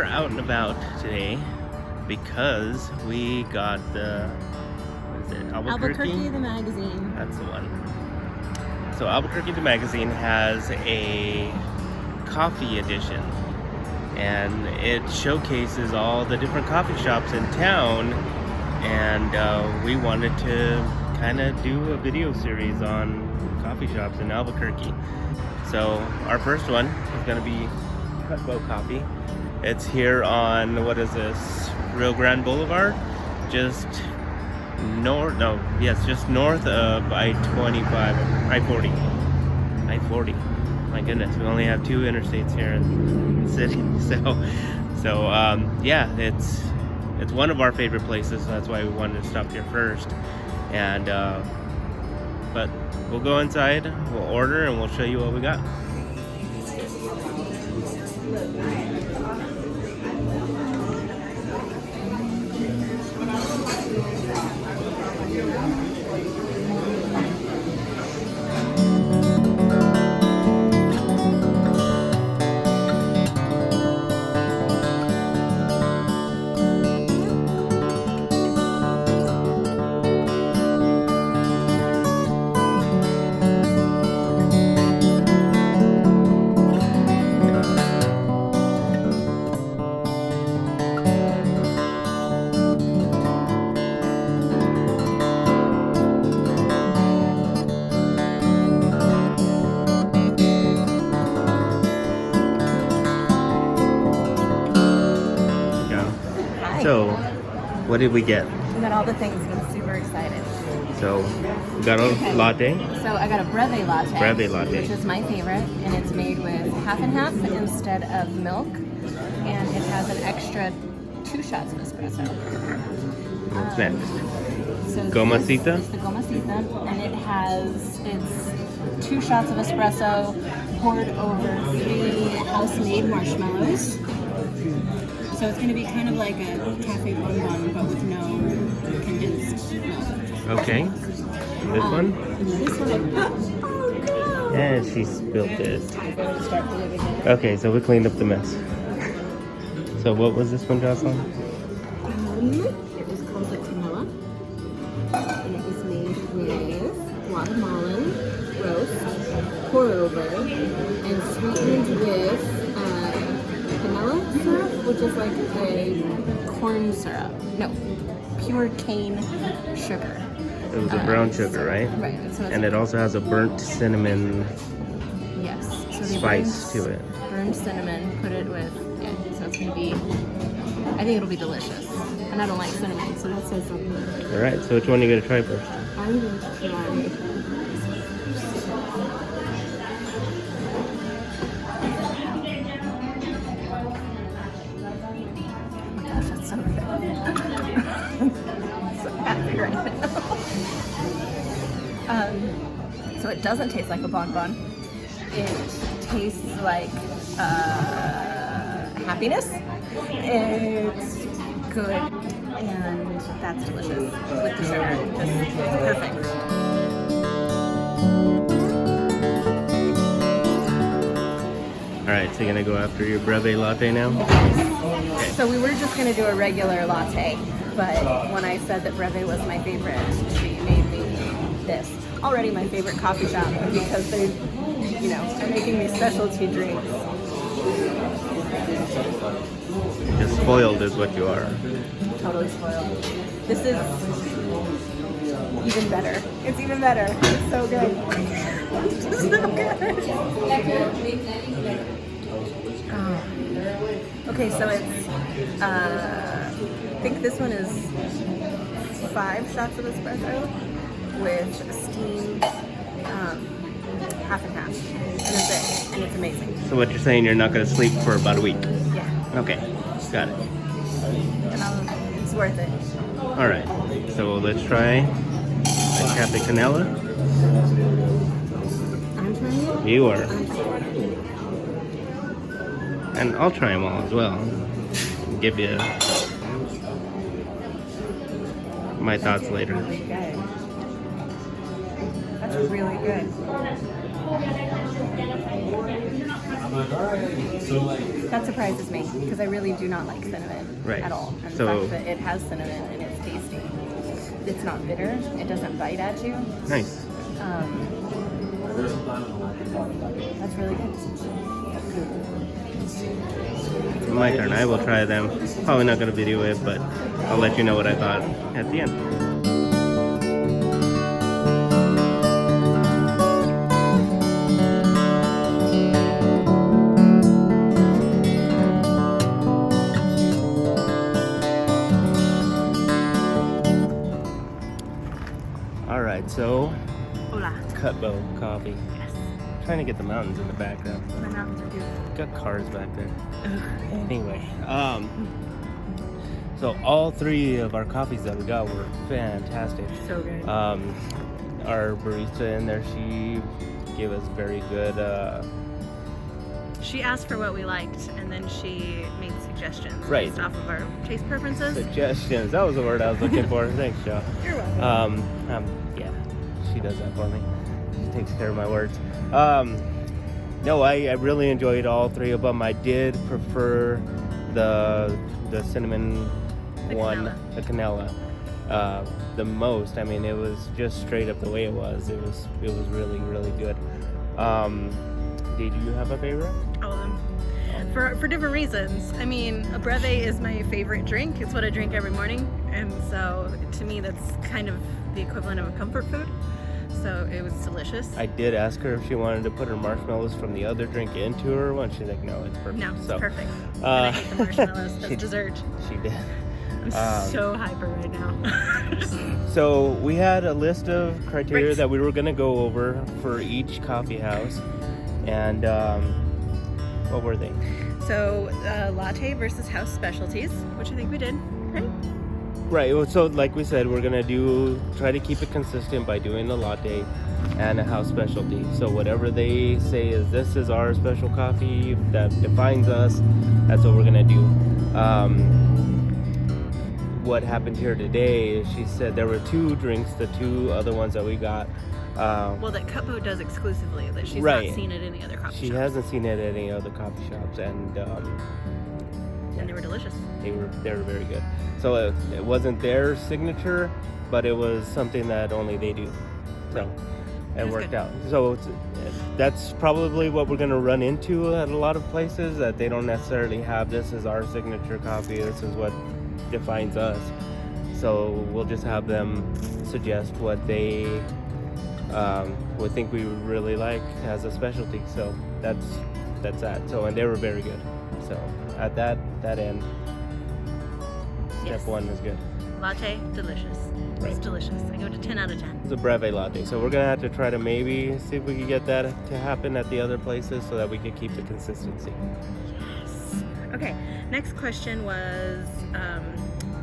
we're out and about today because we got the, what is it, Albuquerque the magazine. That's the one. So Albuquerque the magazine has a coffee edition, and it showcases all the different coffee shops in town, and we wanted to kind of do a video series on coffee shops in Albuquerque. So our first one is going to be Cutbow Coffee. It's here on, what is this, Rio Grande Boulevard, just north of I-40. My goodness, we only have two interstates here in the city. So yeah, it's one of our favorite places. So that's why we wanted to stop here first. And but we'll go inside, we'll order, and we'll show you what we got. So, what did we get? We got all the things, and I'm super excited. So, we got a latte. So I got a breve latte. Breve latte. Which is my favorite, and it's made with half and half instead of milk, and it has an extra 2 shots of espresso. What's next? So Gomacita? It's the Gomacita, and it's 2 shots of espresso poured over 3 house-made marshmallows. So it's going to be kind of like a cafe bonbon, but with no condensed milk. Okay. This one? This one, And she spilled it. time for it to start moving. Okay, so we cleaned up the mess. So what was this one, Jocelyn? It was called the Canela, and it was made with Guatemalan roast, pour over, and sweetened with vanilla syrup, which is like a corn syrup. No, pure cane sugar. It was a brown sugar, right? Right. So And it also has a burnt cinnamon yes. So they spice to it. Burned cinnamon, put it with, yeah, so it's going to be, I think it'll be delicious. And I don't like cinnamon, so that says something. All right, so which one are you going to try first? I'm going to try. So good. I'm so happy right now. So it doesn't taste like a bonbon. It tastes like happiness. It's good, and that's delicious with the sugar. Just perfect. All right, so you're going to go after your breve latte now? Okay. So we were just going to do a regular latte, but when I said that breve was my favorite, she made me this. Already my favorite coffee shop, because they, are making these specialty drinks. Just spoiled is what you are. Totally spoiled. This is even better. It's even better. It's so good. It's so good. Oh. Okay, so it's, I think this one is 5 shots of espresso with steamed half and half. And that's it. And it's amazing. So what you're saying, you're not going to sleep for about a week? Yeah. Okay, got it. And it's worth it. All right, so let's try the Cafe Canela. I'm trying it? You are. And I'll try them all as well. Give you my thoughts later. Really good. That's really good. That surprises me because I really do not like cinnamon Right. at all. And So- the fact that it has cinnamon and it's tasty. It's not bitter. It doesn't bite at you. Nice. That's really good. My turn. I will try them. Probably not going to video it, but I'll let you know what I thought at the end. All right, so Hola. Cutbow Coffee. Yes. Trying to get the mountains in the background. My mountains are beautiful. Got cars back there. Anyway, so all three of our coffees that we got were fantastic. So good. Our barista in there, she gave us very good. She asked for what we liked, and then she made suggestions Right. based off of our taste preferences. Suggestions. That was the word I was looking for. Thanks, Joe. You're welcome. Yeah, she does that for me. She takes care of my words. No, I really enjoyed all three of them. I did prefer the cinnamon The one, canela. the canela, the most. I mean, it was just straight up the way it was. It was really, really good. Did you have a favorite? All of them. For different reasons. I mean, a breve is my favorite drink. It's what I drink every morning. And so to me, that's kind of the equivalent of a comfort food. So it was delicious. I did ask her if she wanted to put her marshmallows from the other drink into her one. She's like, no, it's perfect. No, it's So, perfect. And I hate the marshmallows. she- That's dessert. She did. I'm so hyper right now. So we had a list of criteria Right. that we were going to go over for each coffee house. And what were they? So latte versus house specialties, which I think we did, right? Right. Well, so like we said, we're going to try to keep it consistent by doing a latte and a house specialty. So whatever they say is this is our special coffee that defines us, that's what we're going to do. What happened here today is she said there were two drinks, the two other ones that we got. Well, that Cutbow does exclusively, that she's Right. not seen at any other coffee She shop. hasn't seen it at any other coffee shops, and And they were delicious. they were very good. So it wasn't their signature, but it was something that only they do. So It it was worked good. out. So that's probably what we're gonna run into at a lot of places, that they don't necessarily have this as our signature coffee. This is what defines us. So we'll just have them suggest what they would think we would really like as a specialty. So that's that. So, and they were very good. So at that end, Yes. step one is good. Latte, delicious. Right. It's delicious. I give it a 10 out of 10. It's a breve latte. So we're gonna have to try to maybe see if we can get that to happen at the other places so that we can keep the consistency. Yes. Okay, next question was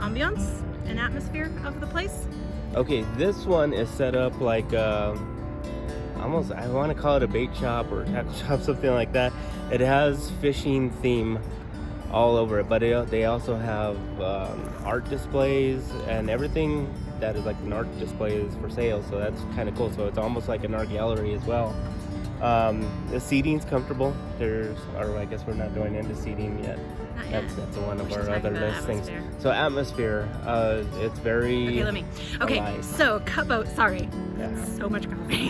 ambiance and atmosphere of the place. Okay, this one is set up like almost, I want to call it a bait shop or a tackle shop, something like that. It has fishing theme all over it, but they also have art displays, and everything that is like an art display is for sale, so that's kind of cool. So it's almost like an art gallery as well. The seating's comfortable. I guess we're not going into seating yet. Not yet. That's one of We should our talk other about list things. atmosphere. So atmosphere, it's very Okay, alive. so Cutbow, sorry, Yeah. so much coffee.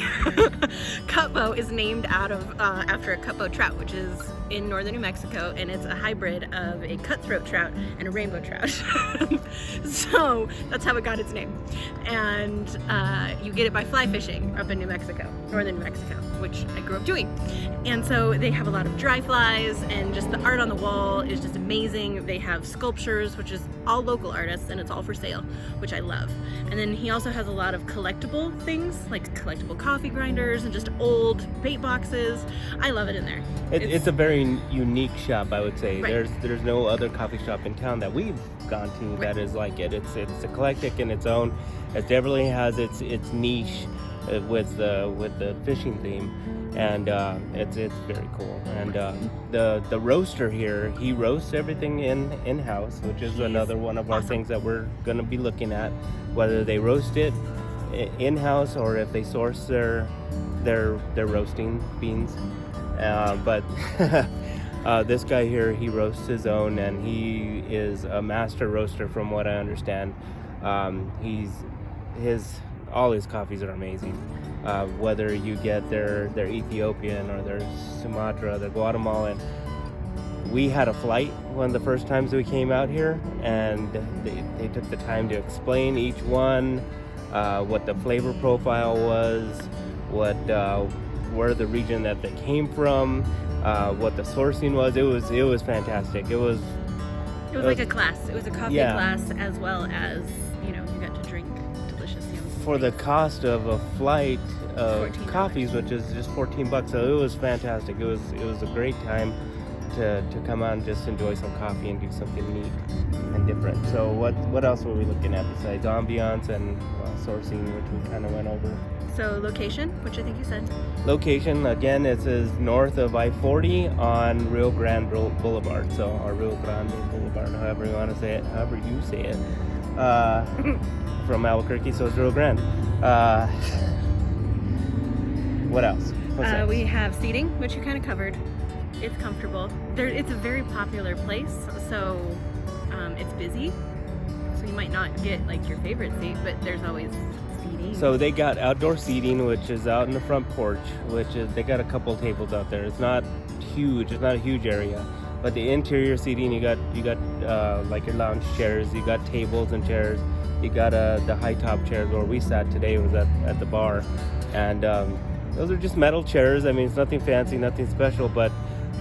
Cutbow is named after a cutbow trout, which is in northern New Mexico, and it's a hybrid of a cutthroat trout and a rainbow trout. So that's how it got its name. And you get it by fly fishing up in New Mexico, northern New Mexico, which I grew up doing. And so they have a lot of dry flies, and just the art on the wall is just amazing. They have sculptures, which is all local artists, and it's all for sale, which I love. And then he also has a lot of collectible things, like collectible coffee grinders and just old bait boxes. I love it in there. It's a very unique shop, I would say. Right. There's no other coffee shop in town that we've gone to that is like it. It's eclectic in its own. It definitely has its niche with the fishing theme, and it's very cool. And the roaster here, he roasts everything in house, which is another one of our awesome. things that we're going to be looking at, whether they roast it in house or if they source their roasting beans But this guy here, he roasts his own, and he is a master roaster from what I understand. All his coffees are amazing. Whether you get their Ethiopian or their Sumatra, their Guatemalan. We had a flight one of the first times we came out here, and they took the time to explain each one, what the flavor profile was, where the region that they came from, what the sourcing was. It was fantastic. It was like a class. It was a coffee Yeah. class, as well as, you got to drink delicious for the cost of a flight of $14. coffees, which is just $14. So it was fantastic. It was a great time to come out and just enjoy some coffee and do something neat and different. So what else were we looking at besides ambiance and sourcing, which we kind of went over? So location, which I think you said. Location, again, it says north of I-40 on Rio Grande Boulevard. So, or Rio Grande Boulevard, however you want to say it, however you say it. From Albuquerque, so it's Rio Grande. What else? What's next? We have seating, which you kind of covered. It's comfortable. It's a very popular place, so it's busy. So you might not get like your favorite seat, but there's always seating. So they got outdoor seating, which is out in the front porch, they got a couple tables out there. It's not huge. It's not a huge area, but the interior seating, you got like your lounge chairs. You got tables and chairs. You got the high top chairs where we sat today was at the bar, and those are just metal chairs. I mean, it's nothing fancy, nothing special, but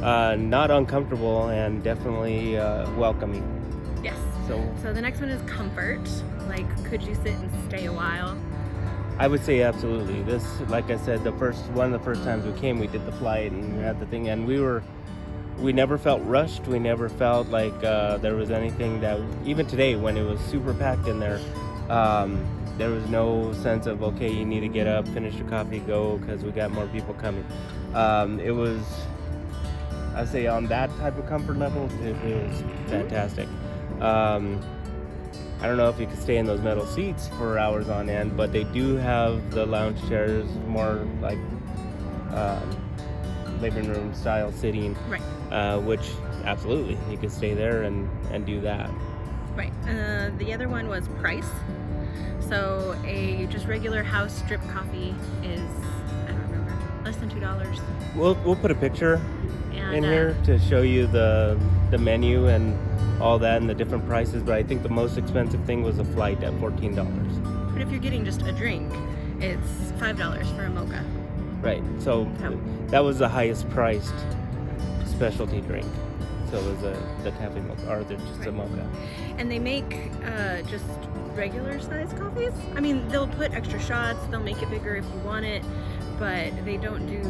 not uncomfortable and definitely welcoming. Yes. So the next one is comfort. Like, could you sit and stay a while? I would say absolutely. This, like I said, one of the first times we came, we did the flight and we had the thing, and we never felt rushed. We never felt like there was anything that, even today when it was super packed in there, there was no sense of, okay, you need to get up, finish your coffee, go, because we got more people coming. It was, I'd say on that type of comfort level, it was fantastic. I don't know if you could stay in those metal seats for hours on end, but they do have the lounge chairs, more like living room style sitting, Right. Which absolutely you could stay there and do that. Right. The other one was price. So a just regular house drip coffee is, I don't remember, less than $2. We'll put a picture And, in here to show you the menu and all that and the different prices, but I think the most expensive thing was a flight at $14. But if you're getting just a drink, it's $5 for a mocha. Right. So that was the highest priced specialty drink. So it was the cafe mocha, or just a mocha. And they make just regular size coffees. I mean, they'll put extra shots, they'll make it bigger if you want it, but they don't do,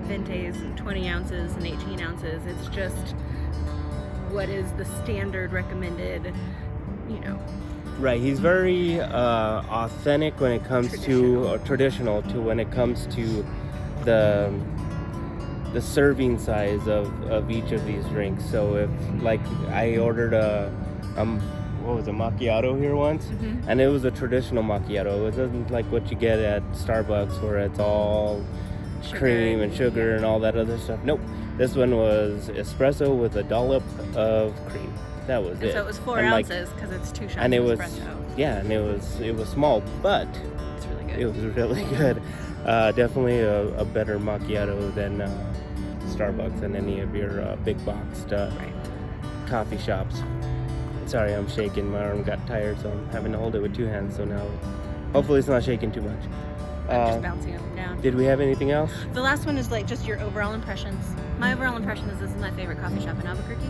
ventes and 20 ounces and 18 ounces. It's just what is the standard recommended, Right. He's very authentic when it comes to traditional to when it comes to the serving size of each of these drinks. So if, like, I ordered a macchiato here once, and it was a traditional macchiato. It wasn't like what you get at Starbucks where it's all cream and sugar and all that other stuff. Nope. This one was espresso with a dollop of cream. That was it. So it was 4 ounces because it's 2 shots and it of was, espresso. yeah, and it was small, but It's really good. it was really good. Definitely a better macchiato than Starbucks and any of your big boxed coffee shops. Sorry, I'm shaking. My arm got tired, so I'm having to hold it with 2 hands. So now, hopefully, it's not shaking too much. I'm just bouncing up and down. Did we have anything else? The last one is like just your overall impressions. My overall impression is this is my favorite coffee shop in Albuquerque.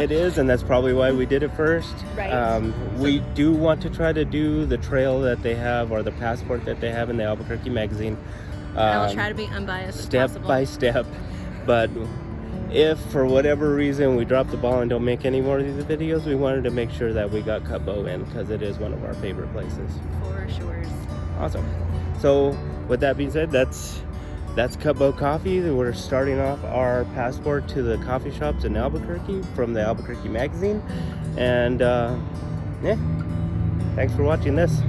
It is, and that's probably why we did it first. Right. We do want to try to do the trail that they have, or the passport that they have in the Albuquerque magazine. I will try to be unbiased step as possible. by step. But if for whatever reason we drop the ball and don't make any more of these videos, we wanted to make sure that we got Cutbow in because it is one of our favorite places. For sure. Awesome. So with that being said, that's Cutbow Coffee. We're starting off our passport to the coffee shops in Albuquerque from the Albuquerque magazine. And yeah, thanks for watching this.